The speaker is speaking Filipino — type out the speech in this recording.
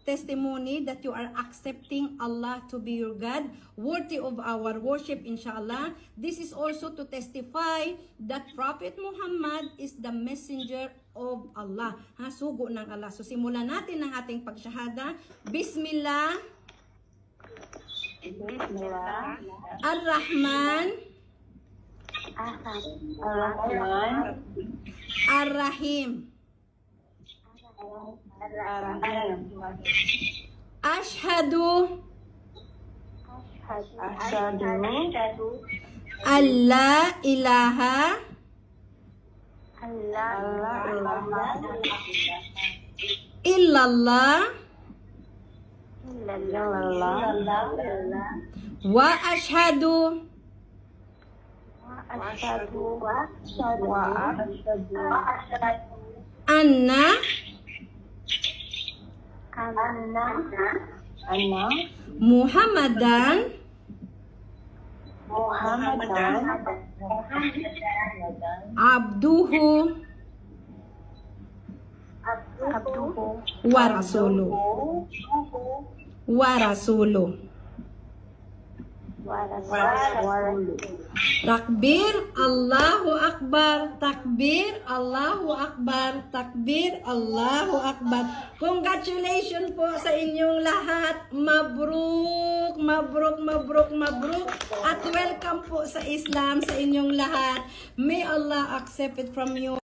testimony that you are accepting Allah to be your God, worthy of our worship, inshallah. This is also to testify that Prophet Muhammad is the messenger of Allah. Ha, sugo ng Allah. So simulan natin ang ating pagsyahada. Bismillah. Bismillah. Ar-Rahman. Ar-Rahman. Ar-Rahim. Ashhadu alla ilaha illallah wa ashhadu anna Muhammadan abduhu wa rasuluh. Takbir, Allahu Akbar, takbir, Allahu Akbar, takbir, Allahu Akbar. Congratulations po sa inyong lahat. Mabruk, mabruk, mabruk, mabruk. At welcome po sa Islam sa inyong lahat. May Allah accept it from you.